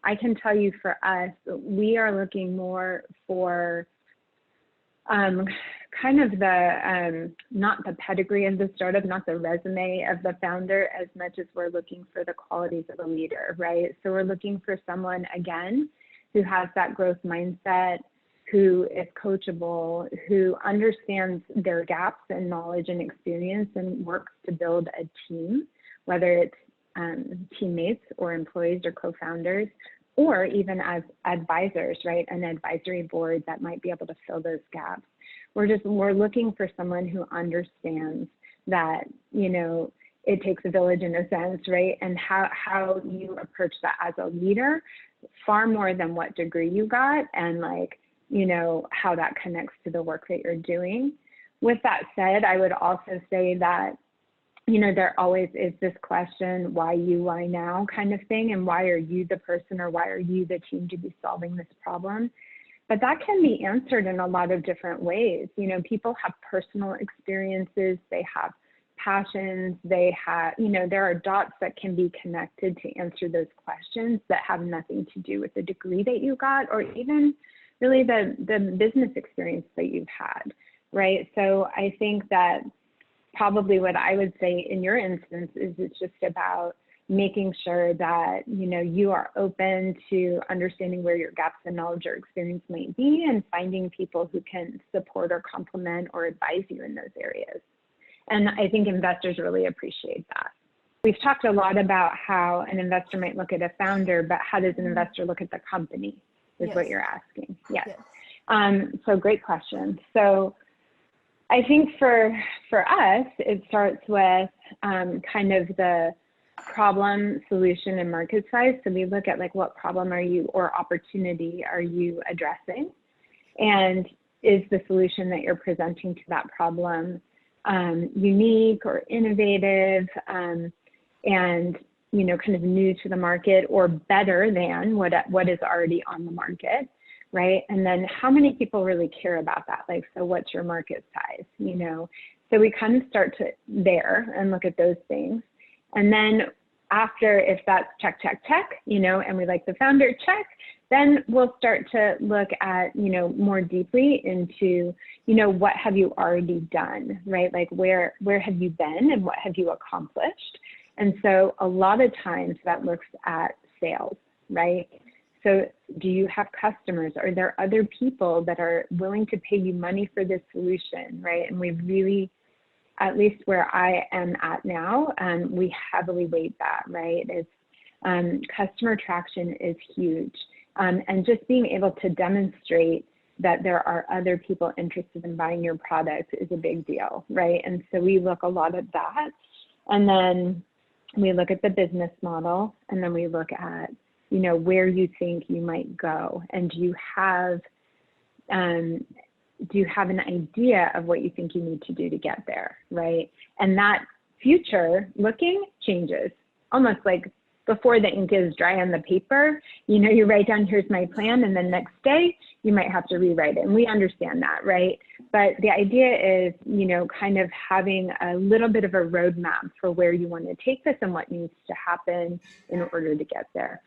I can tell you for us, we are looking more for kind of the, not the pedigree of the startup, not the resume of the founder, as much as we're looking for the qualities of a leader, right? So we're looking for someone, again, who has that growth mindset, who is coachable, who understands their gaps in knowledge and experience and works to build a team, whether it's teammates or employees or co-founders, or even as advisors, right? An advisory board that might be able to fill those gaps. We're looking for someone who understands that, you know, it takes a village in a sense, right? And how you approach that as a leader, far more than what degree you got, and like, you know, how that connects to the work that you're doing. With that said, I would also say that, you know, there always is this question, why you, why now kind of thing, and why are you the person, or why are you the team to be solving this problem? But that can be answered in a lot of different ways. You know, people have personal experiences, they have passions, they have, you know, there are dots that can be connected to answer those questions that have nothing to do with the degree that you got, or even really the business experience that you've had, right? So I think that probably what I would say in your instance is it's just about making sure that, you know, you are open to understanding where your gaps in knowledge or experience might be, and finding people who can support or complement or advise you in those areas. And I think investors really appreciate that. We've talked a lot about how an investor might look at a founder, but how does an investor look at the company is what you're asking. Yes. So great question. So I think for us, it starts with kind of the problem, solution, and market size. So we look at like, what problem are you, or opportunity are you addressing? And is the solution that you're presenting to that problem unique or innovative, and, you know, kind of new to the market, or better than what is already on the market, right? And then how many people really care about that? Like, so what's your market size, you know? So we kind of start to there and look at those things. And then after, if that's check, check, check, you know, and we like the founder, check, then we'll start to look at, you know, more deeply into, you know, what have you already done, right? Like where have you been and what have you accomplished? And so a lot of times that looks at sales, right? So do you have customers? Are there other people that are willing to pay you money for this solution, right? And we really, at least where I am at now, we heavily weight that, right? It's customer traction is huge. And just being able to demonstrate that there are other people interested in buying your product is a big deal, right? And so we look a lot at that. And then we look at the business model, and then we look at, you know, where you think you might go. And do you have an idea of what you think you need to do to get there, right? And that future looking changes, almost like before the ink is dry on the paper, you know, you write down, here's my plan, and then next day you might have to rewrite it. And we understand that, right? But the idea is, you know, kind of having a little bit of a roadmap for where you want to take this and what needs to happen in order to get there.